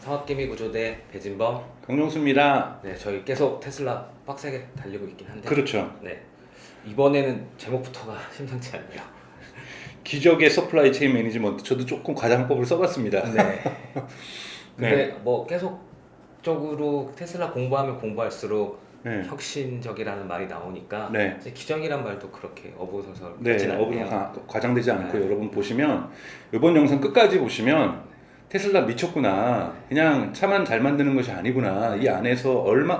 성악개미 구조대 배진범. 강용수입니다. 네, 저희 계속 테슬라 빡세게 달리고 있긴 한데. 그렇죠. 네, 이번에는 제목부터가 심상치 않네요. 기적의 서플라이 체인 매니지먼트. 저도 조금 과장법을 써봤습니다. 네. 근데 네. 뭐 계속적으로 테슬라 공부하면 공부할수록 네. 혁신적이라는 말이 나오니까 네. 이제 기적이란 말도 그렇게 어부소설 네, 같진 않네요. 어부가 과장되지 않고 네. 여러분 보시면 이번 영상 끝까지 보시면 테슬라 미쳤구나. 그냥 차만 잘 만드는 것이 아니구나. 이 안에서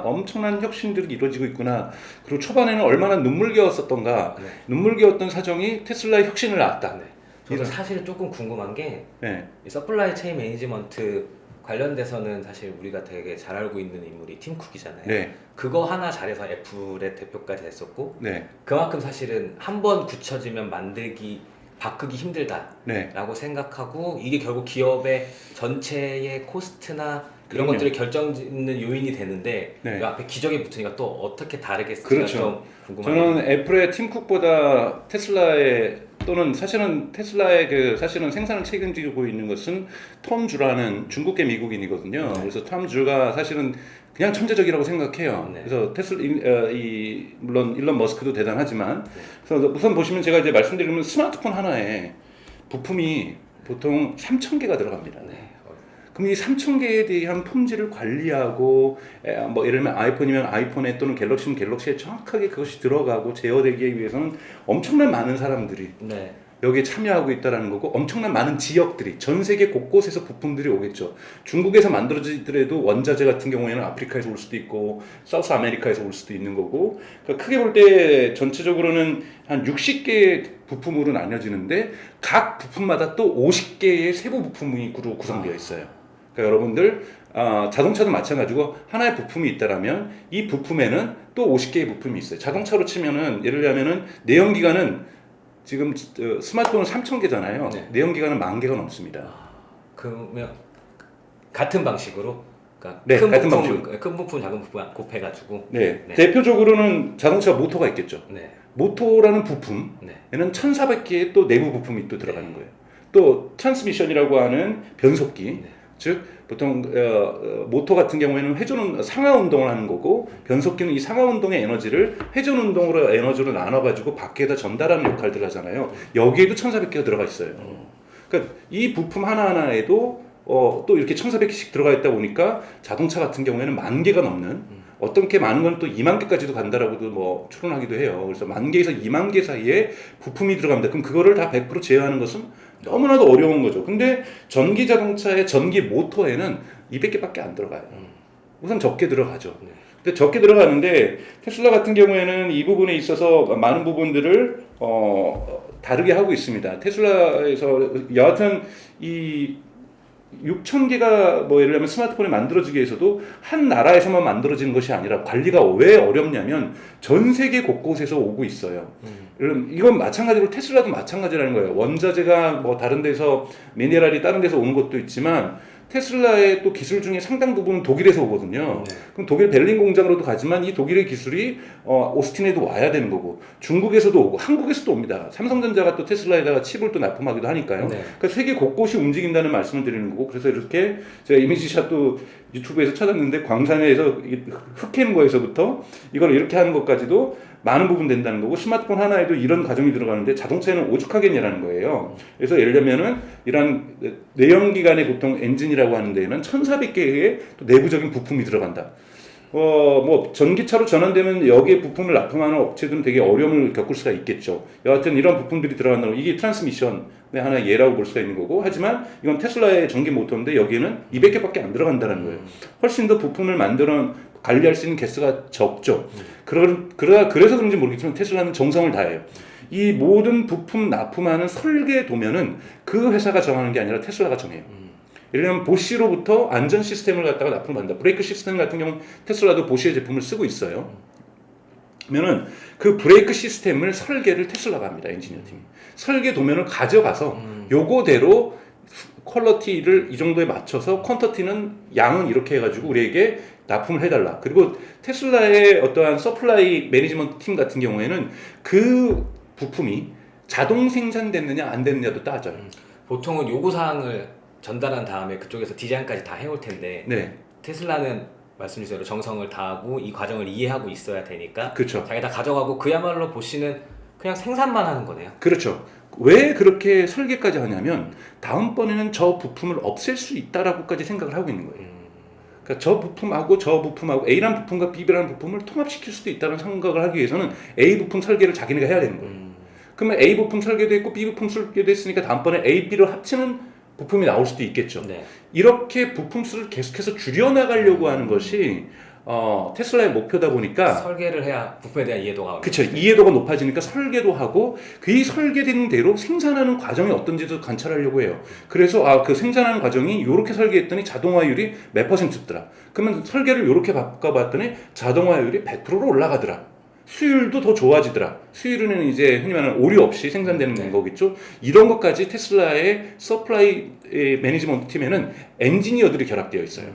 엄청난 혁신들이 이루어지고 있구나. 그리고 초반에는 얼마나 눈물겨웠었던가. 네. 눈물겨웠던 사정이 테슬라의 혁신을 낳았다. 네. 저도 이런. 사실 조금 궁금한 게 네. 이 서플라이 체인 매니지먼트 관련돼서는 사실 우리가 되게 잘 알고 있는 인물이 팀 쿡이잖아요. 네. 그거 하나 잘해서 애플의 대표까지 했었고 네. 그만큼 사실은 한 번 굳혀지면 바꾸기 네. 힘들다라고 생각하고 이게 결국 기업의 전체의 코스트나 이런 그럼요. 것들이 결정짓는 요인이 되는데 네. 그 앞에 기적이 붙으니까 또 어떻게 다르겠을까 그렇죠. 좀 궁금합니다. 저는 애플의 팀 쿡보다 테슬라의 또는 사실은 테슬라의 사실은 생산을 책임지고 있는 것은 톰 주라는 중국계 미국인이거든요. 네. 그래서 톰 주가 사실은 그냥 천재적이라고 생각해요. 네. 그래서 물론 일론 머스크도 대단하지만 그래서 우선 보시면 제가 이제 말씀드리면 스마트폰 하나에 부품이 보통 3,000개가 들어갑니다. 네. 그럼 이 3,000개에 대한 품질을 관리하고 뭐 예를 들면 아이폰이면 아이폰에 또는 갤럭시면 갤럭시에 정확하게 그것이 들어가고 제어되기 위해서는 엄청난 많은 사람들이 네. 여기에 참여하고 있다는 거고 엄청난 많은 지역들이 전 세계 곳곳에서 부품들이 오겠죠. 중국에서 만들어지더라도 원자재 같은 경우에는 아프리카에서 올 수도 있고 사우스 아메리카에서 올 수도 있는 거고 그러니까 크게 볼 때 전체적으로는 한 60개의 부품으로 나뉘어지는데 각 부품마다 또 50개의 세부 부품으로 구성되어 있어요. 그러니까 여러분들 자동차도 마찬가지고 하나의 부품이 있다라면 이 부품에는 또 50개의 부품이 있어요. 자동차로 치면은 예를 들면은 내연기관은 지금 스마트폰은 3,000개잖아요. 네. 내연기관은 10,000개가 넘습니다. 그러면 같은 방식으로 그러니까 네, 큰 같은 부품, 방식으로. 큰 부품, 작은 부품 곱해가지고 네. 네. 대표적으로는 자동차 모터가 있겠죠. 네. 모터라는 부품에는 네. 1,400개의 또 내부 부품이 또 들어가는 거예요. 또 트랜스미션이라고 하는 변속기, 네. 즉 보통 모터 같은 경우에는 상하 운동을 하는 거고 변속기는 이 상하 운동의 에너지를 회전 운동으로 에너지로 나눠가지고 밖에다 전달하는 역할들을 하잖아요. 여기에도 1,400개가 들어가 있어요. 그러니까 이 부품 하나하나에도 또 이렇게 1,400개씩 들어가 있다 보니까 자동차 같은 경우에는 10,000개가 넘는 어떤 게 많은 건 또 20,000개까지도 간다라고도 뭐 추론하기도 해요. 그래서 10,000개에서 20,000개 사이에 부품이 들어갑니다. 그럼 그거를 다 100% 제어하는 것은 너무나도 어려운 거죠. 근데 전기 자동차의 전기 모터에는 200개밖에 안 들어가요. 우선 적게 들어가죠. 근데 적게 들어가는데 테슬라 같은 경우에는 이 부분에 있어서 많은 부분들을 다르게 하고 있습니다. 테슬라에서 여하튼 이 6,000개가 뭐 예를 들면 스마트폰이 만들어지기 위해서도 한 나라에서만 만들어지는 것이 아니라 관리가 왜 어렵냐면 전 세계 곳곳에서 오고 있어요. 이건 마찬가지로 테슬라도 마찬가지라는 거예요. 원자재가 뭐 다른 데서 미네랄이 다른 데서 오는 것도 있지만 테슬라의 또 기술 중에 상당 부분은 독일에서 오거든요. 네. 그럼 독일 베를린 공장으로도 가지만 이 독일의 기술이 오스틴에도 와야 되는 거고 중국에서도 오고 한국에서도 옵니다. 삼성전자가 또 테슬라에다가 칩을 또 납품하기도 하니까요. 네. 그러니까 세계 곳곳이 움직인다는 말씀을 드리는 거고 그래서 이렇게 제가 이미지샷도 유튜브에서 찾았는데 광산에서 흙 캐는 거에서부터 이걸 이렇게 하는 것까지도 많은 부분 된다는 거고 스마트폰 하나에도 이런 과정이 들어가는데 자동차에는 오죽하겠냐라는 거예요. 그래서 예를 들면은 이런 내연기관의 보통 엔진이라고 하는 데에는 1,400개의 또 내부적인 부품이 들어간다. 뭐 전기차로 전환되면 여기에 부품을 납품하는 업체들은 되게 어려움을 겪을 수가 있겠죠. 여하튼 이런 부품들이 들어간다고 이게 트랜스미션의 하나의 예라고 볼 수가 있는 거고 하지만 이건 테슬라의 전기 모터인데 여기에는 200개밖에 안 들어간다는 거예요. 훨씬 더 부품을 관리할 수 있는 개수가 적죠. 그래서 그런지 모르겠지만 테슬라는 정성을 다해요. 이 모든 부품 납품하는 설계 도면은 그 회사가 정하는 게 아니라 테슬라가 정해요. 예를 들면 보쉬로부터 안전 시스템을 갖다가 납품한다. 브레이크 시스템 같은 경우 테슬라도 보쉬의 제품을 쓰고 있어요. 그러면은 그 브레이크 시스템을 설계를 테슬라가 합니다. 엔지니어 팀이. 설계 도면을 가져가서 요거대로 퀄리티를 이 정도에 맞춰서 퀀터티는 양은 이렇게 해가지고 우리에게 납품을 해달라. 그리고 테슬라의 어떠한 서플라이 매니지먼트 팀 같은 경우에는 그 부품이 자동 생산됐느냐 안 됐느냐도 따져요. 보통은 요구사항을 전달한 다음에 그쪽에서 디자인까지 다 해올 텐데 네, 테슬라는 말씀 주신 대로 정성을 다하고 이 과정을 이해하고 있어야 되니까 그렇죠. 자기 다 가져가고 그야말로 보시는 그냥 생산만 하는 거네요. 그렇죠. 왜 그렇게 설계까지 하냐면 다음번에는 저 부품을 없앨 수 있다라고까지 생각을 하고 있는 거예요. 그러니까 저 부품하고 저 부품하고 A라는 부품과 B라는 부품을 통합시킬 수도 있다는 생각을 하기 위해서는 A 부품 설계를 자기네가 해야 되는 거예요. 그러면 A 부품 설계도 있고 B 부품 설계도 했으니까 다음번에 A, B를 합치는 부품이 나올 수도 있겠죠. 네. 이렇게 부품 수를 계속해서 줄여나가려고 하는 것이 테슬라의 목표다 보니까 설계를 해야 부품에 대한 이해도가 그렇죠. 이해도가 높아지니까 설계도 하고 그 설계된 대로 생산하는 과정이 어떤지도 관찰하려고 해요. 그래서 그 생산하는 과정이 이렇게 설계했더니 자동화율이 몇 퍼센트더라. 그러면 설계를 이렇게 바꿔봤더니 자동화율이 100%로 올라가더라. 수율도 더 좋아지더라. 수율은 이제 흔히 말하는 오류 없이 생산되는 네. 거겠죠. 이런 것까지 테슬라의 서플라이 매니지먼트 팀에는 엔지니어들이 결합되어 있어요.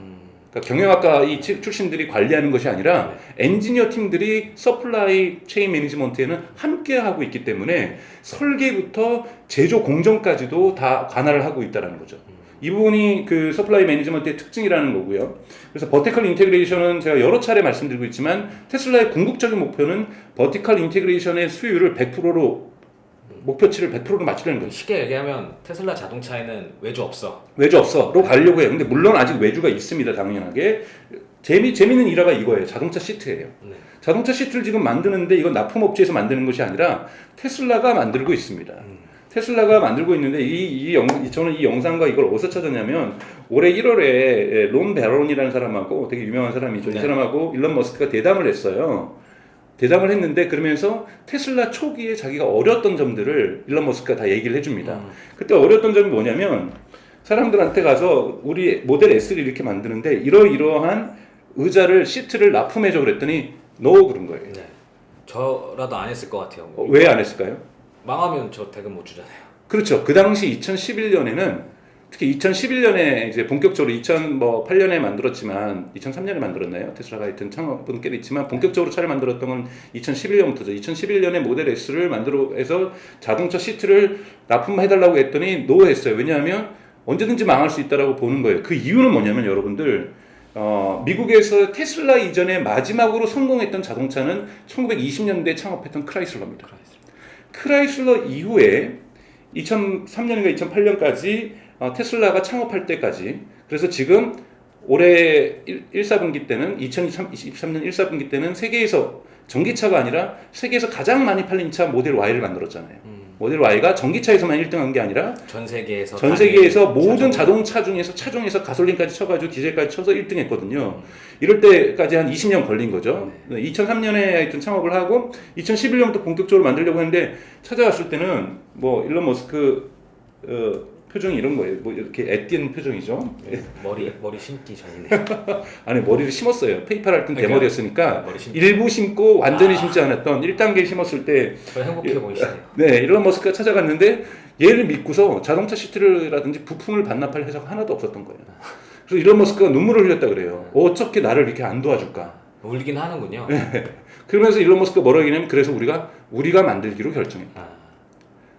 그러니까 경영학과 이 출신들이 관리하는 것이 아니라 엔지니어 팀들이 서플라이 체인 매니지먼트에는 함께 하고 있기 때문에 설계부터 제조 공정까지도 다 관할을 하고 있다는 거죠. 이 부분이 그 서플라이 매니지먼트의 특징이라는 거고요. 그래서 버티컬 인테그레이션은 제가 여러 차례 말씀드리고 있지만 테슬라의 궁극적인 목표는 버티컬 인테그레이션의 수율을 100%로 목표치를 100%로 맞추려는 거죠. 쉽게 얘기하면 테슬라 자동차에는 외주 없어. 외주 없어로 가려고 해요. 근데 물론 아직 외주가 있습니다. 당연하게. 재미있는 일화가 이거예요. 자동차 시트예요. 네. 자동차 시트를 지금 만드는데 이건 납품업체에서 만드는 것이 아니라 테슬라가 만들고 있습니다. 테슬라가 만들고 있는데 저는 이 영상과 이걸 어디서 찾았냐면 올해 1월에 론 베론이라는 사람하고 되게 유명한 사람이죠. 네. 이 사람하고 일론 머스크가 대담을 했어요. 대담을 했는데 그러면서 테슬라 초기에 자기가 어려웠던 점들을 일론 머스크가 다 얘기를 해줍니다. 그때 어려웠던 점이 뭐냐면 사람들한테 가서 우리 모델 S를 이렇게 만드는데 이러이러한 의자를 시트를 납품해줘 그랬더니 NO 그런 거예요. 네. 저라도 안 했을 것 같아요. 왜 안 했을까요? 망하면 저 대금 못 주잖아요. 그렇죠. 그 당시 2011년에는 특히 2011년에 이제 본격적으로 2008년에 만들었지만 2003년에 만들었나요? 테슬라가 하여튼 창업은 꽤 있지만 본격적으로 차를 만들었던 건 2011년부터죠. 2011년에 모델 S를 만들어서 자동차 시트를 납품해달라고 했더니 노 했어요. 왜냐하면 언제든지 망할 수 있다라고 보는 거예요. 그 이유는 뭐냐면 여러분들 미국에서 테슬라 이전에 마지막으로 성공했던 자동차는 1920년대에 창업했던 크라이슬러입니다. 크라이슬러 이후에 2003년인가 2008년까지 테슬라가 창업할 때까지 그래서 지금 올해 1사분기 때는 2023년 1사분기 때는 세계에서 전기차가 아니라 세계에서 가장 많이 팔린 차 모델 Y를 만들었잖아요. 모델 Y가 전기차에서만 1등한 게 아니라 전 세계에서 모든 자동차 중에서 차종에서 가솔린까지 쳐가지고 디젤까지 쳐서 1등 했거든요. 이럴 때까지 한 20년 걸린 거죠. 2003년에 하여튼 창업을 하고 2011년부터 본격적으로 만들려고 했는데 찾아왔을 때는 뭐 일론 머스크 표정이 이런 거예요. 뭐 이렇게 애띤 표정이죠. 네. 머리 심기 전이네. 안에 머리를 심었어요. 페이팔 할 땐 대머리였으니까 머리 심기. 일부 심고 완전히 심지 않았던 1단계 심었을 때 저 행복해 보이시네요. 네, 일론 머스크가 찾아갔는데 얘를 믿고서 자동차 시트라든지 부품을 반납할 회사가 하나도 없었던 거예요. 그래서 일론 머스크가 눈물을 흘렸다 그래요. 어떻게 나를 이렇게 안 도와줄까? 울긴 하는군요. 그러면서 일론 머스크가 뭐라고 했냐면 그래서 우리가 만들기로 결정했다.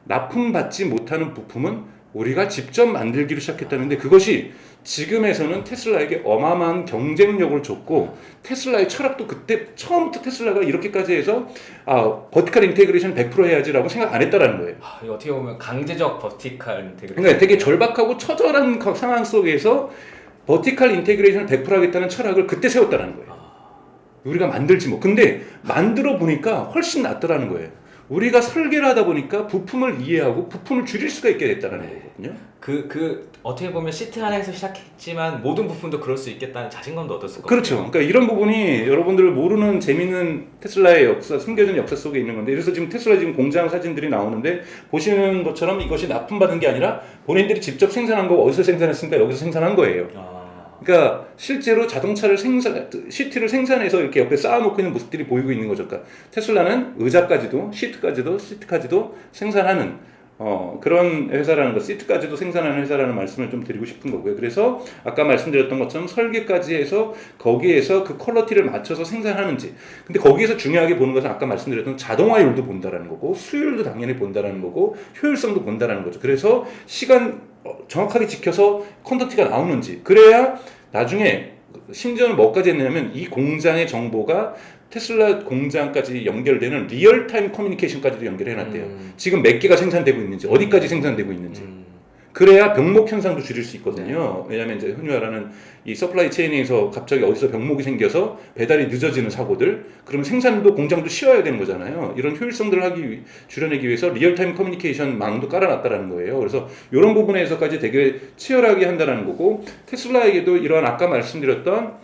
납품받지 못하는 부품은 우리가 직접 만들기로 시작했다는데 그것이 지금에서는 테슬라에게 어마어마한 경쟁력을 줬고 테슬라의 철학도 그때 처음부터 테슬라가 이렇게까지 해서 버티컬 인테그레이션 100% 해야지라고 생각 안 했다라는 거예요. 이거 어떻게 보면 강제적 버티컬 인테그레이션. 그러니까 되게 절박하고 처절한 상황 속에서 버티컬 인테그레이션을 100% 하겠다는 철학을 그때 세웠다는 거예요. 우리가 만들지 뭐. 근데 만들어 보니까 훨씬 낫더라는 거예요. 우리가 설계를 하다 보니까 부품을 이해하고 부품을 줄일 수가 있게 됐다는 거거든요. 그 어떻게 보면 시트 하나에서 시작했지만 모든 부품도 그럴 수 있겠다는 자신감도 얻었을 거예요. 그렇죠. 그러니까 이런 부분이 여러분들 모르는 재밌는 테슬라의 역사, 숨겨진 역사 속에 있는 건데, 그래서 지금 테슬라 지금 공장 사진들이 나오는데 보시는 것처럼 이것이 납품받은 게 아니라 본인들이 직접 생산한 거 어디서 생산했으니까 여기서 생산한 거예요. 그러니까 실제로 자동차를 시트를 생산해서 이렇게 옆에 쌓아놓고 있는 모습들이 보이고 있는 거죠. 그러니까 테슬라는 의자까지도 시트까지도 생산하는 그런 회사라는 거, 시트까지도 생산하는 회사라는 말씀을 좀 드리고 싶은 거고요. 그래서 아까 말씀드렸던 것처럼 설계까지 해서 거기에서 그 퀄리티를 맞춰서 생산하는지. 근데 거기에서 중요하게 보는 것은 아까 말씀드렸던 자동화율도 본다라는 거고, 수율도 당연히 본다라는 거고, 효율성도 본다라는 거죠. 그래서 시간 정확하게 지켜서 컨덕트가 나오는지 그래야 나중에 심지어는 뭐까지 했냐면 이 공장의 정보가 테슬라 공장까지 연결되는 리얼타임 커뮤니케이션까지도 연결해놨대요. 지금 몇 개가 생산되고 있는지 어디까지 생산되고 있는지 그래야 병목 현상도 줄일 수 있거든요. 왜냐하면 이제 흔히 말하는 이 서플라이 체인에서 갑자기 어디서 병목이 생겨서 배달이 늦어지는 사고들, 그러면 생산도 공장도 쉬어야 되는 거잖아요. 이런 효율성들을 줄여내기 위해서 리얼타임 커뮤니케이션 망도 깔아놨다라는 거예요. 그래서 이런 부분에서까지 되게 치열하게 한다는 거고, 테슬라에게도 이런 아까 말씀드렸던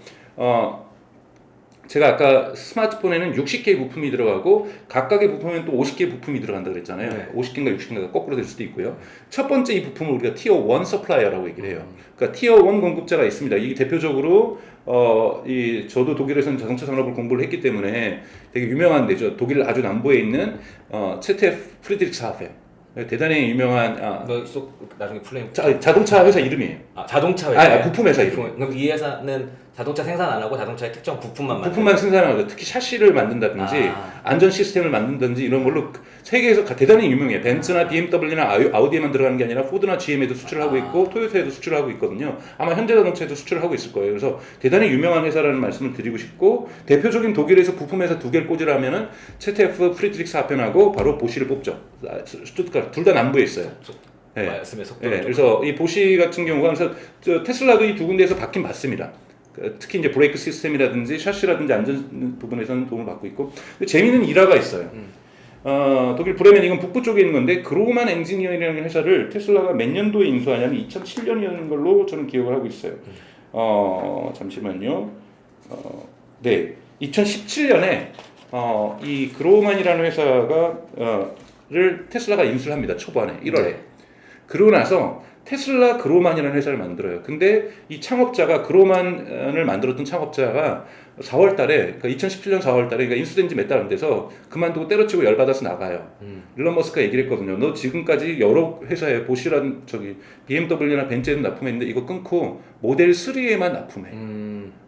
제가 아까 스마트폰에는 60개의 부품이 들어가고 각각의 부품에는 또 50개의 부품이 들어간다 그랬잖아요. 네. 50개인가 60개인가 거꾸로 될 수도 있고요. 첫 번째 이 부품을 우리가 티어 1 서플라이어라고 얘기를 해요. 그러니까 티어 1 공급자가 있습니다. 이 대표적으로 저도 독일에서는 자동차 산업을 공부를 했기 때문에 되게 유명한 데죠. 독일 아주 남부에 있는 ZF 프리드리크스하펜. 대단히 유명한 나중에 플레임 자동차 회사 이름이에요. 자동차 회사 부품 회사 이름. 그럼 이 회사는 자동차 생산 안 하고 자동차의 특정 부품만 생산하고 특히 샤시를 만든다든지 안전 시스템을 만든다든지 이런 걸로 세계에서 대단히 유명해요. 벤츠나 BMW나 아우디에만 들어가는 게 아니라 포드나 GM에도 수출을 하고 있고 토요타에도 수출을 하고 있거든요. 아마 현대자동차에도 수출을 하고 있을 거예요. 그래서 대단히 유명한 회사라는 말씀을 드리고 싶고, 대표적인 독일에서 부품회사 두 개를 꽂으라면은 ZF 프리드리크스하펜하고 바로 보시를 뽑죠. 슈투트가르트 둘 다 남부에 있어요. 네. 말씀의 속도를 그래서 이 보시 같은 경우가 그래서 테슬라도 이 두 군데에서 받긴 받습니다. 특히 이제 브레이크 시스템이라든지 샤시라든지 안전 부분에서는 도움을 받고 있고, 재미있는 일화가 있어요. 독일 브레멘, 이건 북부 쪽에 있는 건데, 그로만 엔지니어링이라는 회사를 테슬라가 몇 년도에 인수하냐면 2007년이라는 걸로 저는 기억을 하고 있어요. 잠시만요. 네, 2017년에 이 그로만이라는 회사가 를 테슬라가 인수를 합니다. 초반에 1월에. 네. 그러고 나서 테슬라 그로만이라는 회사를 만들어요. 근데 이 창업자가, 그로만을 만들었던 창업자가 4월 달에, 그러니까 2017년 4월 달에, 그러니까 인수된 지 몇 달 안 돼서 그만두고 때려치고 열받아서 나가요. 일론 머스크가 얘기를 했거든요. 너 지금까지 여러 회사에 보시란 BMW나 벤츠에는 납품했는데 이거 끊고 모델 3에만 납품해.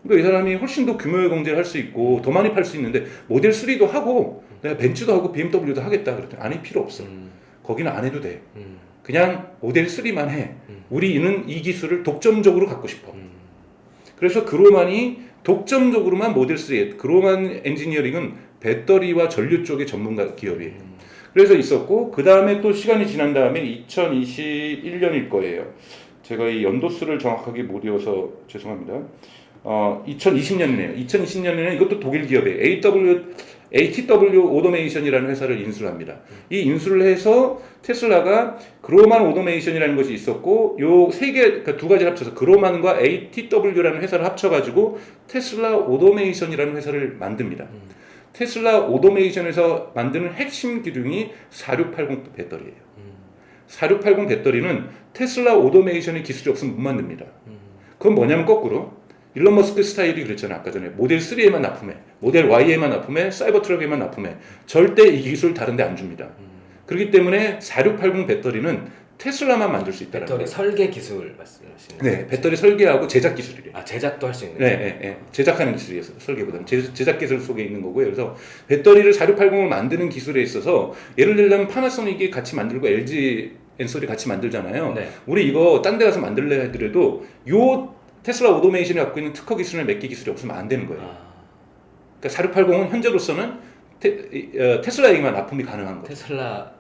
그러니까 이 사람이 훨씬 더 규모의 경제를 할 수 있고 더 많이 팔 수 있는데 모델 3도 하고 내가 벤츠도 하고 BMW도 하겠다 그랬더니 아니, 필요 없어. 거기는 안 해도 돼. 그냥 모델 3만 해. 우리는 이 기술을 독점적으로 갖고 싶어. 그래서 그로만이 독점적으로만 모델 3에, 그로만 엔지니어링은 배터리와 전류 쪽의 전문가 기업이에요. 그래서 있었고, 그 다음에 또 시간이 지난 다음에 2021년일 거예요. 제가 이 연도수를 정확하게 못 외워서 죄송합니다. 2020년이네요. 2020년에는 이것도 독일 기업이에요. ATW 오토메이션이라는 회사를 인수를 합니다. 이 인수를 해서 테슬라가 그로만 오토메이션이라는 것이 있었고, 요 세 개, 그러니까 두 가지를 합쳐서 그로만과 ATW라는 회사를 합쳐가지고 테슬라 오토메이션이라는 회사를 만듭니다. 테슬라 오토메이션에서 만드는 핵심 기둥이 4680 배터리예요. 4680 배터리는 테슬라 오토메이션의 기술이 없으면 못 만듭니다. 그건 뭐냐면 거꾸로, 일론 머스크 스타일이 그랬잖아요. 아까 전에 모델 3에만 납품해, 모델 Y에만 납품해, 사이버 트럭에만 납품해. 절대 이 기술 다른 데 안 줍니다. 그렇기 때문에 4680 배터리는 테슬라만 만들 수 있다는 거예요. 배터리 설계 기술 말씀하시는 거예요? 네, 배터리 설계하고 제작 기술이래요. 제작도 할 수 있는. 네. 제작하는 기술이에요. 설계보다는 제작 기술 속에 있는 거고요. 그래서 배터리를 4680을 만드는 기술에 있어서, 예를 들면 파나소닉이 같이 만들고 LG 엔솔이 같이 만들잖아요. 네. 우리 이거 딴 데 가서 만들래 하더라도 요 테슬라 오토메이션이 갖고 있는 특허 기술이나 몇 개 기술이 없으면 안 되는 거예요. 그러니까 4680은 현재로서는 테슬라에게만 납품이 가능한 거예요. 테슬라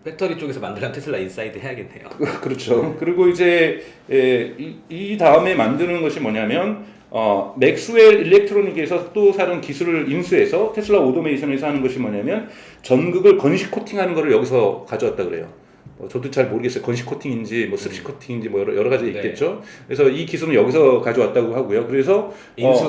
배터리 쪽에서 만들려면 테슬라 인사이드 해야겠네요. 그렇죠. 그리고 이제 이 다음에 만드는 것이 뭐냐면 맥스웰 일렉트로닉에서 또 다른 기술을 인수해서 테슬라 오토메이션에서 하는 것이 뭐냐면 전극을 건식 코팅하는 거를 여기서 가져왔다 그래요. 저도 잘 모르겠어요. 건식 코팅인지 뭐 습식 코팅인지 뭐 여러 가지 있겠죠. 그래서 이 기술은 여기서 가져왔다고 하고요. 그래서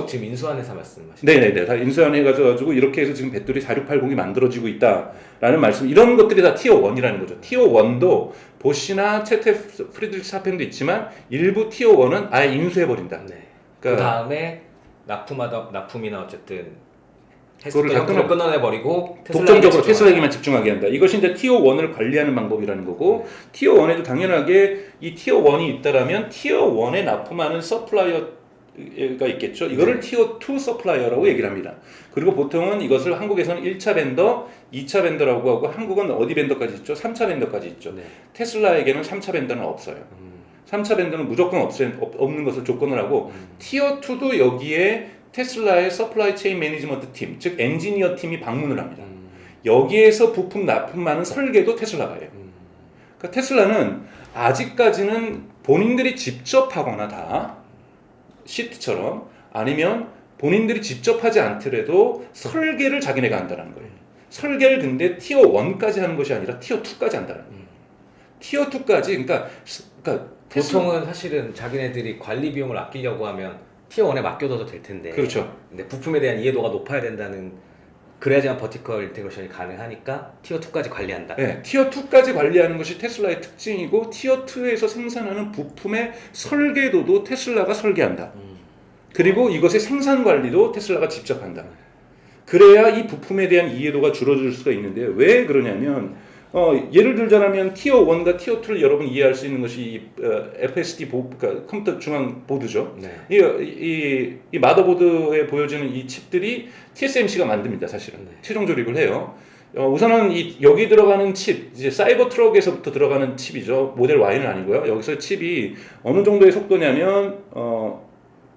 지금 인수한 회사 말씀하시는 네네네, 다 인수한 해 가지고 이렇게 해서 지금 배터리 4680이 만들어지고 있다라는 말씀. 이런 것들이 다 티어 1이라는 거죠. 티어 1도 보시나 ZF 프리드리크스하펜도 있지만 일부 티어 1은 아예 인수해 버린다. 네. 그 다음에 납품이나 어쨌든 그거를 다 끊어내버리고 독점적으로 테슬라에게만 집중하게 한다. 이것이 이제 티어 1을 관리하는 방법이라는 거고, 티어 1에도 당연하게 이 티어 1이 있다라면 티어 1에 납품하는 서플라이어 있겠죠. 이거를 티어 2 서플라이어라고 얘기를 합니다. 그리고 보통은 이것을 한국에서는 1차 벤더, 2차 벤더라고 하고 한국은 어디 벤더까지 있죠? 3차 벤더까지 있죠. 네. 테슬라에게는 3차 벤더는 없어요. 3차 밴드는 무조건 없는 것을 조건을 하고 티어 2도 여기에 테슬라의 서플라이 체인 매니지먼트 팀, 즉 엔지니어 팀이 방문을 합니다. 여기에서 부품 납품하는 설계도 테슬라가 해요. 그러니까 테슬라는 아직까지는 본인들이 직접 하거나 다 시트처럼 아니면 본인들이 직접 하지 않더라도 설계를 자기네가 한다는 거예요. 설계를 근데 티어 1까지 하는 것이 아니라 티어 2까지 한다는 거예요. 티어 2까지 그러니까 보통은 사실은 자기네들이 관리 비용을 아끼려고 하면 티어 1에 맡겨둬도 될 텐데. 그렇죠. 근데 부품에 대한 이해도가 높아야 된다는, 그래야지만 버티컬 인테그레이션이 가능하니까 티어 2까지 관리한다. 네, 티어 2까지 관리하는 것이 테슬라의 특징이고 티어 2에서 생산하는 부품의 설계도도 테슬라가 설계한다. 그리고 이것의 생산 관리도 테슬라가 직접 한다. 그래야 이 부품에 대한 이해도가 줄어들 수가 있는데요. 왜 그러냐면 예를 들자면 티어 1과 티어 2를 여러분 이해할 수 있는 것이 FSD 그러니까 컴퓨터 중앙 보드죠. 네. 이 마더보드에 보여지는 이 칩들이 TSMC가 만듭니다. 사실은 네. 최종 조립을 해요. 우선은 여기 들어가는 칩, 이제 사이버 트럭에서부터 들어가는 칩이죠. 모델 Y는 아니고요. 여기서 칩이 어느 정도의 속도냐면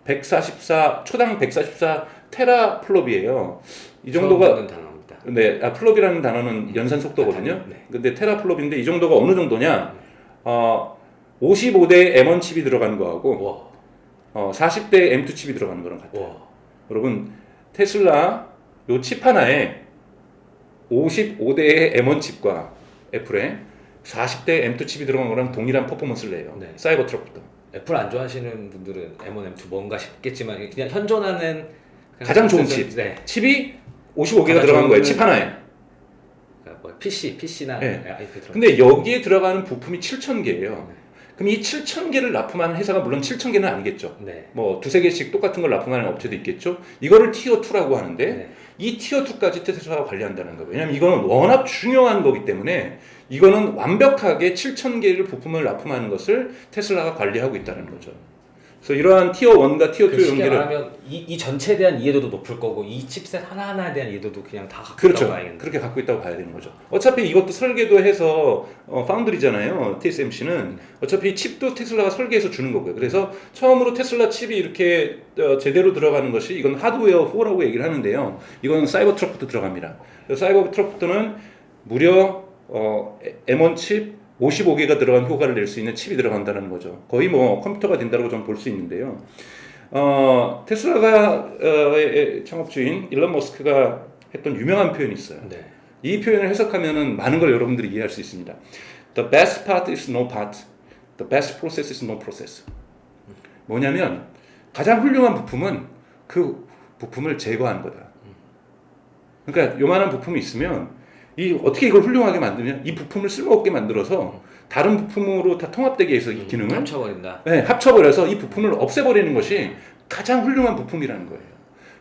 144 초당 144 테라플롭이에요. 이 정도가 단어입니다. 네, 플롭이라는 단어는 연산 속도거든요. 네. 근데 테라플롭인데 이 정도가 어느 정도냐? 55대 M1 칩이 들어가는 거하고 40대 M2 칩이 들어가는 거랑 같아요. 와. 여러분 테슬라 요 칩 하나에 55대의 M1 칩과 애플에 40대 M2 칩이 들어간 거랑 동일한 퍼포먼스를 내요. 네. 사이버 트럭부터. 애플 안 좋아하시는 분들은 M1, M2 뭔가 싶겠지만 그냥 현존하는 가장 좋은 칩. 네. 칩이 55개가 들어간 거예요. 칩 하나에. 그러니까 뭐 PC나 네. 아이패드 들어간 근데 여기에 들어가는 부품이 7,000개예요. 그럼 이 7,000개를 납품하는 회사가 물론 7,000개는 아니겠죠. 네. 뭐 두세 개씩 똑같은 걸 납품하는 업체도 있겠죠. 이거를 티어 2라고 하는데 네. 이 티어 2까지 테슬라가 관리한다는 거예요. 왜냐하면 이거는 워낙 중요한 거기 때문에 이거는 완벽하게 7,000개를 부품을 납품하는 것을 테슬라가 관리하고 있다는 거죠. 그래서 이러한 티어 1과 티어 2의 쉽게 연계를 말하면 이 전체에 대한 이해도도 높을 거고 이 칩셋 하나하나에 대한 이해도도 그냥 다 갖고 그렇죠. 있다고 봐야겠네. 그렇게 갖고 있다고 봐야 되는 거죠. 어차피 이것도 설계도 해서 파운드리잖아요. TSMC는 어차피 칩도 테슬라가 설계해서 주는 거고요. 그래서 처음으로 테슬라 칩이 이렇게 제대로 들어가는 것이 이건 하드웨어 4라고 얘기를 하는데요. 이건 사이버 트럭부터 들어갑니다. 사이버 트럭부터는 무려 M1 칩 55개가 들어간 효과를 낼 수 있는 칩이 들어간다는 거죠. 거의 뭐 컴퓨터가 된다고 좀 볼 수 있는데요. 테슬라가 창업주인 일론 머스크가 했던 유명한 표현이 있어요. 네. 이 표현을 해석하면은 많은 걸 여러분들이 이해할 수 있습니다. The best part is no part. The best process is no process. 뭐냐면 가장 훌륭한 부품은 그 부품을 제거한 거다. 그러니까 요만한 부품이 있으면 어떻게 이걸 훌륭하게 만드냐? 이 부품을 쓸모없게 만들어서 다른 부품으로 다 통합되게 해서 이 기능을 합쳐버린다. 네, 합쳐버려서 이 부품을 없애버리는 것이 가장 훌륭한 부품이라는 거예요.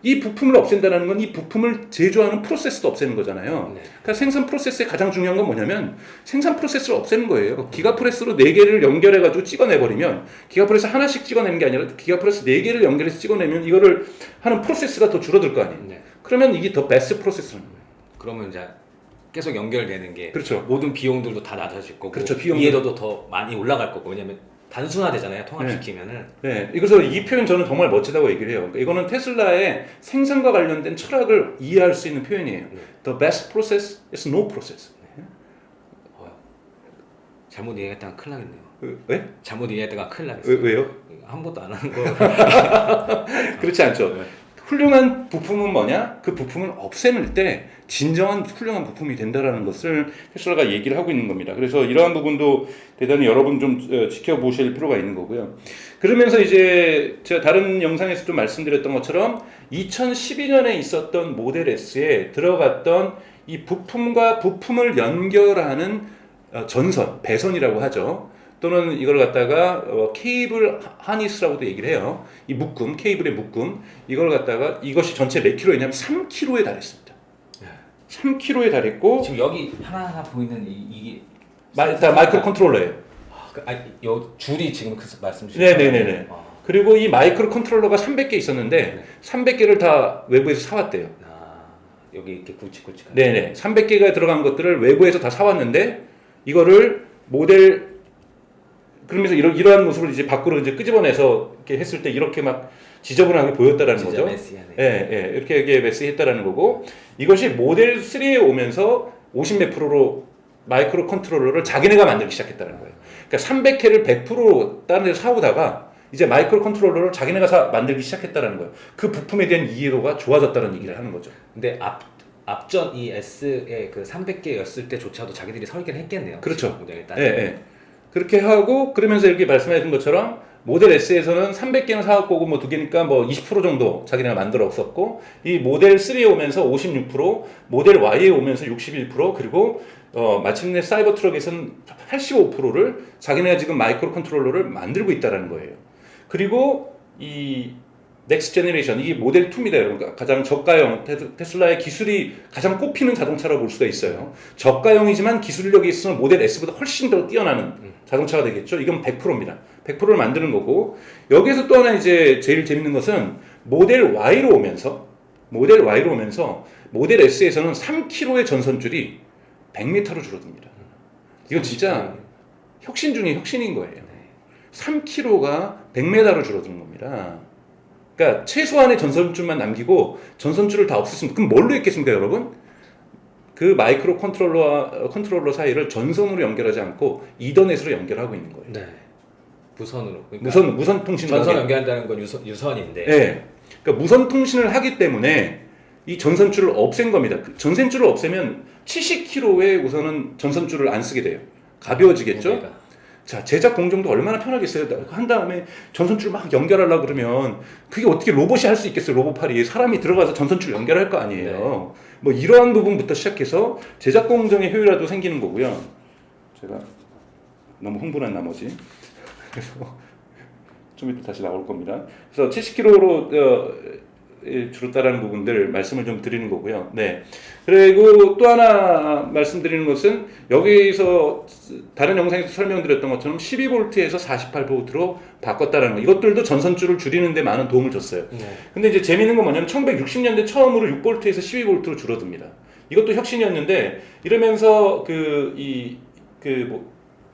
이 부품을 없앤다는 건 이 부품을 제조하는 프로세스도 없애는 거잖아요. 네. 그러니까 생산 프로세스의 가장 중요한 건 뭐냐면 생산 프로세스를 없애는 거예요. 기가프레스로 4개를 연결해가지고 찍어내버리면 기가프레스 하나씩 찍어내는 게 아니라 기가프레스 4개를 연결해서 찍어내면 이거를 하는 프로세스가 더 줄어들 거 아니에요. 네. 그러면 이게 더 베스트 프로세스라는 거예요. 그러면 이제 계속 연결되는 게 그렇죠. 모든 비용들도 다 낮아질 거고 그렇죠. 비용도. 이해도도 더 많이 올라갈 거고 왜냐면 단순화되잖아요. 통합시키면은. 네, 그래서 이 표현 저는 정말 멋지다고 얘기를 해요. 그러니까 이거는 테슬라의 생산과 관련된 철학을 이해할 수 있는 표현이에요. 네. The best process is no process. 잘못 이해했다가 큰일 나겠네요. 왜? 잘못 이해했다가 큰일 나겠어요. 왜요? 아무것도 안 하는 거. 그렇지 않죠. 네. 훌륭한 부품은 뭐냐? 그 부품을 없애는 때 진정한 훌륭한 부품이 된다라는 것을 테슬라가 얘기를 하고 있는 겁니다. 그래서 이러한 부분도 대단히 여러분 좀 지켜보실 필요가 있는 거고요. 그러면서 이제 제가 다른 영상에서 좀 말씀드렸던 것처럼 2012년에 있었던 모델 S에 들어갔던 이 부품과 부품을 연결하는 전선, 배선이라고 하죠. 또는 이걸 갖다가 케이블 하니스라고도 얘기를 해요. 이 묶음, 케이블의 묶음, 이걸 갖다가 이것이 전체 몇 킬로였냐면 3kg에 달했습니다. 3kg에 달했고 지금 여기 하나하나 보이는 이게 마이크로 컨트롤러예요. 요 줄이 지금 그 말씀 주신 네네네네. 그리고 이 마이크로 컨트롤러가 300개 있었는데 네. 300개를 다 외부에서 사왔대요. 아, 여기 이렇게 굵직굵직한. 네네. 300개가 들어간 것들을 외부에서 다 사왔는데 이거를 모델 그러면서 이러한 모습을 이제 밖으로 이제 끄집어내서 이렇게 했을 때 이렇게 막 지저분하게 보였다라는 진짜 거죠. 메시하네. 예, 예. 이렇게 메시했다라는 거고 이것이 모델 3에 오면서 50 몇 프로로 마이크로 컨트롤러를 자기네가 만들기 시작했다는 거예요. 그러니까 300회를 100% 다른 데서 사오다가 이제 마이크로 컨트롤러를 자기네가 만들기 시작했다는 거예요. 그 부품에 대한 이해도가 좋아졌다는 얘기를 하는 거죠. 근데 앞전 이 S의 그 300개였을 때조차도 자기들이 설계를 했겠네요. 그렇죠. 공장에 예, 예. 그렇게 하고 그러면서 이렇게 말씀하신 것처럼 모델 S에서는 300개는 사올 거고 뭐 2개니까 뭐 20% 정도 자기네가 만들었었고 이 모델 3에 오면서 56%, 모델 Y에 오면서 61% 그리고 마침내 사이버 트럭에서는 85%를 자기네가 지금 마이크로 컨트롤러를 만들고 있다라는 거예요. 그리고 이 넥스트 제너레이션 이게 모델 2입니다, 여러분. 가장 저가형 테슬라의 기술이 가장 꼽히는 자동차라고 볼 수가 있어요. 저가형이지만 기술력이 있으면 모델 S보다 훨씬 더 뛰어나는 자동차가 되겠죠. 이건 100%입니다. 100%를 만드는 거고 여기에서 또 하나 이제 제일 재밌는 것은 모델 Y로 오면서 모델 S에서는 3km의 전선줄이 100m로 줄어듭니다. 이건 진짜 혁신 중에 혁신인 거예요. 3km가 100m로 줄어드는 겁니다. 그러니까 최소한의 전선줄만 남기고 전선줄을 다 없앴습니다. 그럼 뭘로 했겠습니까, 여러분? 그 마이크로 컨트롤러 사이를 전선으로 연결하지 않고 이더넷으로 연결하고 있는 거예요. 네. 무선으로. 그러니까 무선 통신. 전선 연결한다는 건 유선인데. 네. 그러니까 무선 통신을 하기 때문에 이 전선줄을 없앤 겁니다. 전선줄을 없애면 70kg의 우선은 전선줄을 안 쓰게 돼요. 가벼워지겠죠? 무게가. 자, 제작 공정도 얼마나 편하겠어요. 한 다음에 전선줄 막 연결하려고 그러면 그게 어떻게 로봇이 할 수 있겠어요. 로봇팔이 사람이 들어가서 전선줄 연결할 거 아니에요. 네. 뭐 이러한 부분부터 시작해서 제작 공정의 효율화도 생기는 거고요. 제가 너무 흥분한 나머지 그래서 좀 이따 다시 나올 겁니다. 그래서 70kg로 줄었다라는 부분들 말씀을 좀 드리는 거고요. 네. 그리고 또 하나 말씀드리는 것은 여기서 다른 영상에서 설명드렸던 것처럼 12V에서 48V로 바꿨다라는 거. 이것들도 전선줄을 줄이는 데 많은 도움을 줬어요. 네. 근데 이제 재밌는 건 뭐냐면 1960년대 처음으로 6V에서 12V로 줄어듭니다. 이것도 혁신이었는데 이러면서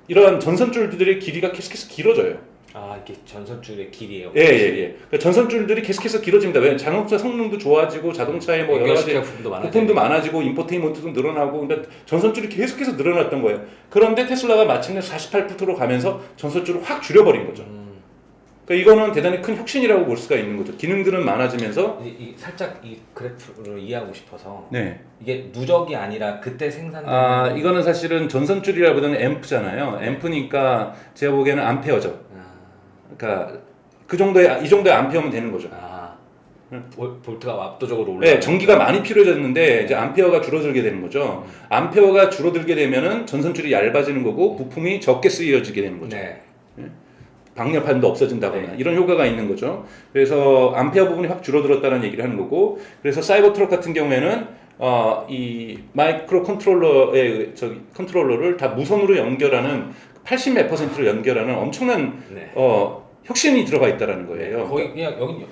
이러한 전선줄들의 길이가 계속해서 길어져요. 아, 이게 전선줄의 길이에요. 예. 그러니까 전선줄들이 계속해서 길어집니다. 왜냐면 자동차 성능도 좋아지고 자동차에 뭐 여러 가지 부품도 많아지고 인포테인먼트도 늘어나고 그러니까 전선줄이 계속해서 늘어났던 거예요. 그런데 테슬라가 마침내 48V로 가면서 전선줄을 확 줄여버린 거죠. 그러니까 이거는 대단히 큰 혁신이라고 볼 수가 있는 거죠. 기능들은 많아지면서 살짝 이 그래프를 이해하고 싶어서 네. 이게 누적이 아니라 그때 생산된 이거는 사실은 전선줄이라보다는 앰프잖아요. 앰프니까 제가 보기에는 암페어죠. 그러니까 이 정도의 암페어면 되는 거죠. 볼트가 압도적으로 올라. 네, 전기가 많이 필요해졌는데 이제 암페어가 줄어들게 되는 거죠. 암페어가 줄어들게 되면은 전선줄이 얇아지는 거고 부품이 적게 쓰여지게 되는 거죠. 네. 방열판도 없어진다거나 이런 효과가 있는 거죠. 그래서 암페어 부분이 확 줄어들었다는 얘기를 하는 거고, 그래서 사이버 트럭 같은 경우에는 이 마이크로 컨트롤러를 다 무선으로 연결하는 80 몇 %로 연결하는 엄청난 혁신이 들어가 있다라는 거예요. 거의 그냥 여기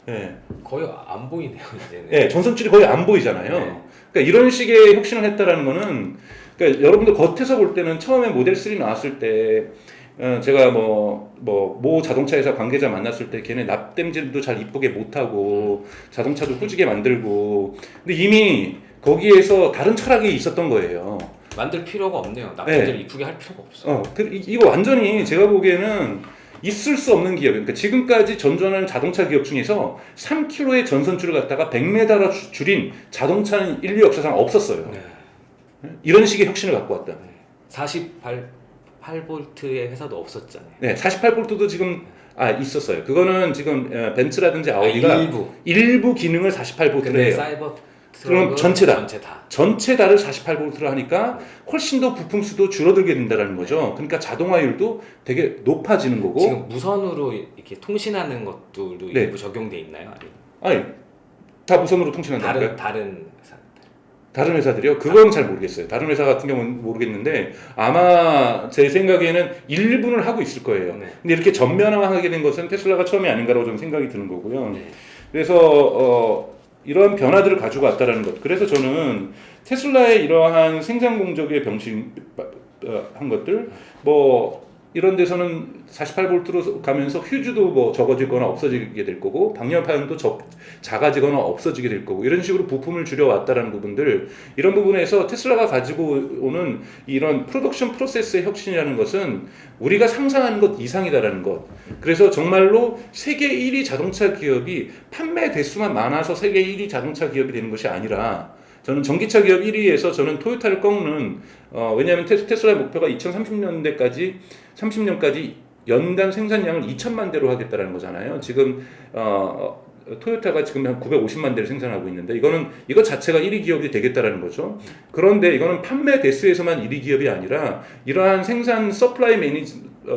네. 거의 안 보이네요 이제는. 네, 전선줄이 거의 안 보이잖아요. 네. 그러니까 이런 식의 혁신을 했다라는 거는, 그러니까 여러분들 겉에서 볼 때는 처음에 모델 3 나왔을 때 제가 모 자동차 회사 관계자 만났을 때 걔네 납땜질도 잘 이쁘게 못하고 자동차도 후지게 만들고, 근데 이미 거기에서 다른 철학이 있었던 거예요. 만들 필요가 없네요. 납땜질 이쁘게 할 필요가 없어. 이거 완전히 제가 보기에는 있을 수 없는 기업. 그러니까 지금까지 전전하는 자동차 기업 중에서 3km의 전선줄을 갖다가 100m로 줄인 자동차는 인류 역사상 없었어요. 네. 이런 식의 혁신을 갖고 왔다. 48V의 회사도 없었잖아요. 네, 48V도 지금 있었어요. 그거는 지금 벤츠라든지 아우디가 일부 기능을 48V로 해요. 사이버 그럼 전체 다를 48V로 하니까 훨씬 더 부품 수도 줄어들게 된다는 거죠. 그러니까 자동화율도 되게 높아지는 거고. 지금 무선으로 이렇게 통신하는 것도 일부 적용돼 있나요? 아니, 다 무선으로 통신한다니까요. 다른 회사. 다른 회사들이요? 그건 잘 모르겠어요. 다른 회사 같은 경우는 모르겠는데 아마 제 생각에는 일부는 하고 있을 거예요. 네. 근데 이렇게 전면화하게 된 것은 테슬라가 처음이 아닌가라고 저는 생각이 드는 거고요. 네. 그래서 이러한 변화들을 가지고 왔다라는 것. 그래서 저는 테슬라의 이러한 생산 공정의 한 것들 뭐 이런 데서는 48V로 가면서 휴즈도 뭐 적어지거나 없어지게 될 거고 방열판도 작아지거나 없어지게 될 거고 이런 식으로 부품을 줄여왔다라는 부분들 이런 부분에서 테슬라가 가지고 오는 이런 프로덕션 프로세스의 혁신이라는 것은 우리가 상상하는 것 이상이다라는 것. 그래서 정말로 세계 1위 자동차 기업이 판매 대수만 많아서 세계 1위 자동차 기업이 되는 것이 아니라 저는 전기차 기업 1위에서 저는 토요타를 꺾는 왜냐하면 테슬라의 목표가 30년까지 연간 생산량을 2천만 대로 하겠다라는 거잖아요. 지금 토요타가 지금 한 950만 대를 생산하고 있는데 이거 자체가 1위 기업이 되겠다라는 거죠. 그런데 이거는 판매 대수에서만 1위 기업이 아니라 이러한 생산 서플라이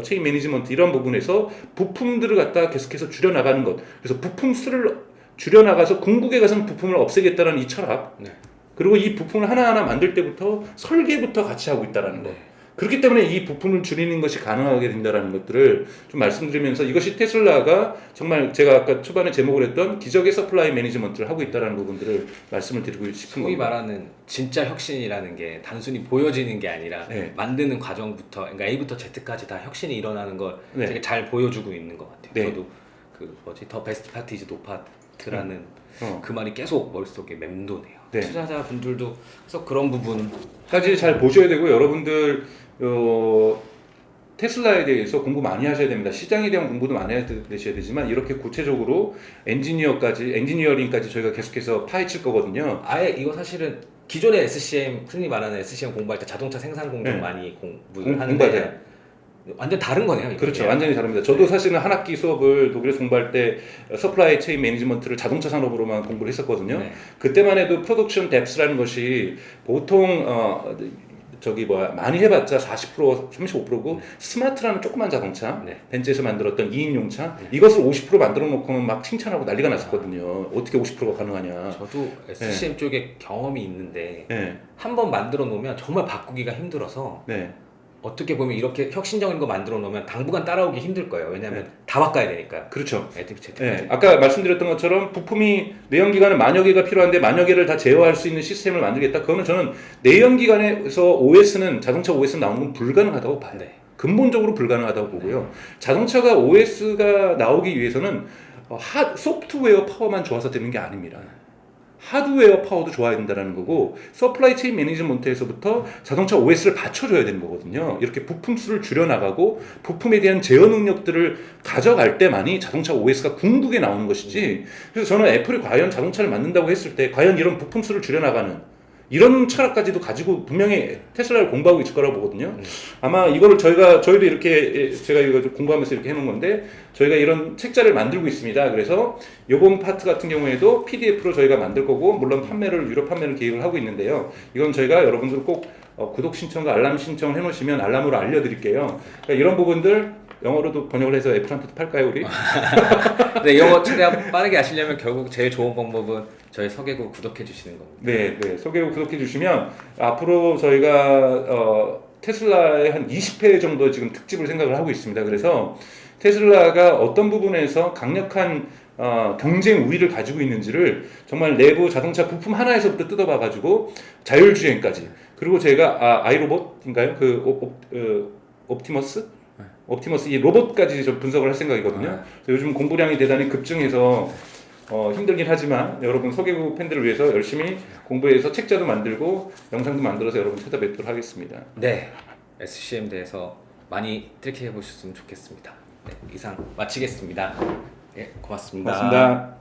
체인 매니지먼트 이런 부분에서 부품들을 갖다가 계속해서 줄여나가는 것. 그래서 부품 수를 줄여나가서 궁극에 가서는 부품을 없애겠다라는 이 철학. 네. 그리고 이 부품을 하나하나 만들 때부터 설계부터 같이 하고 있다라는 거. 네. 그렇기 때문에 이 부품을 줄이는 것이 가능하게 된다라는 것들을 좀 말씀드리면서 이것이 테슬라가 정말 제가 아까 초반에 제목을 했던 기적의 서플라이 매니지먼트를 하고 있다라는 부분들을 말씀을 드리고 싶은 소위 겁니다. 말하는 진짜 혁신이라는 게 단순히 보여지는 게 아니라 네. 만드는 과정부터 그러니까 A부터 Z까지 다 혁신이 일어나는 걸 네. 되게 잘 보여주고 있는 것 같아요. 네. 저도 더 베스트 파트 이즈 노파트라는 어. 그 말이 계속 머릿속에 맴도네요. 네. 투자자분들도 그래서 그런 부분 까지 잘 보셔야 되고 여러분들 테슬라에 대해서 공부 많이 하셔야 됩니다. 시장에 대한 공부도 많이 하셔야 되지만 이렇게 구체적으로 엔지니어링까지 저희가 계속해서 파헤칠 거거든요. 아예 이거 사실은 기존의 SCM 흔히 말하는 SCM 공부할 때 자동차 생산 공정 네. 많이 공부를 하는데 공부하잖아요. 완전 다른 거네요. 이게. 그렇죠. 완전히 다릅니다. 저도 사실은 한 학기 수업을 독일에서 공부할 때 서플라이 체인 매니지먼트를 자동차 산업으로만 공부를 했었거든요. 네. 그때만 해도 프로덕션 뎁스라는 것이 보통 많이 해봤자 40% 35%고 네. 스마트라는 조그만 자동차 네. 벤츠에서 만들었던 2인용차 네. 이것을 50% 만들어 놓고는 막 칭찬하고 난리가 났었거든요. 어떻게 50%가 가능하냐. 저도 SCM 쪽에 경험이 있는데 네. 한번 만들어 놓으면 정말 바꾸기가 힘들어서 네. 어떻게 보면 이렇게 혁신적인 거 만들어 놓으면 당분간 따라오기 힘들 거예요. 왜냐하면 네. 다 바꿔야 되니까. 그렇죠. 네. 아까 말씀드렸던 것처럼 부품이 내연기관은 만여 개가 필요한데 만여 개를 다 제어할 수 있는 시스템을 만들겠다. 그거는 저는 내연기관에서 OS는 자동차 OS는 나오는 건 불가능하다고 봐요. 네. 근본적으로 불가능하다고 보고요. 자동차가 OS가 나오기 위해서는 소프트웨어 파워만 좋아서 되는 게 아닙니다. 하드웨어 파워도 좋아야 된다는 거고 서플라이 체인 매니지먼트에서부터 자동차 OS를 받쳐줘야 되는 거거든요. 이렇게 부품 수를 줄여나가고 부품에 대한 제어 능력들을 가져갈 때만이 자동차 OS가 궁극에 나오는 것이지. 그래서 저는 애플이 과연 자동차를 만든다고 했을 때 과연 이런 부품 수를 줄여나가는 이런 철학까지도 가지고 분명히 테슬라를 공부하고 있을 거라고 보거든요. 아마 이거를 저희도 이렇게 제가 이거 공부하면서 이렇게 해놓은 건데 저희가 이런 책자를 만들고 있습니다. 그래서 이번 파트 같은 경우에도 PDF로 저희가 만들 거고 물론 유료 판매를 계획을 하고 있는데요. 이건 저희가 여러분들 꼭 구독 신청과 알람 신청을 해놓으시면 알람으로 알려드릴게요. 그러니까 이런 부분들 영어로도 번역을 해서 애플한테도 팔까요 우리? 네, 영어 최대한 빠르게 아시려면 결국 제일 좋은 방법은 저희 서개구 구독해 주시는 겁니다. 네, 서개구 구독해 주시면 앞으로 저희가 테슬라의 한 20회 정도 지금 특집을 생각을 하고 있습니다. 그래서 테슬라가 어떤 부분에서 강력한 경쟁 우위를 가지고 있는지를 정말 내부 자동차 부품 하나에서부터 뜯어봐가지고 자율주행까지 그리고 제가 아이로봇인가요? 옵티머스 이 로봇까지 좀 분석을 할 생각이거든요. 요즘 공부량이 대단히 급증해서 힘들긴 하지만 여러분 서개구 팬들을 위해서 열심히 공부해서 책자도 만들고 영상도 만들어서 여러분 찾아뵙도록 하겠습니다. 네, SCM 대해서 많이 트래킹해 보셨으면 좋겠습니다. 네, 이상 마치겠습니다. 네, 고맙습니다. 고맙습니다.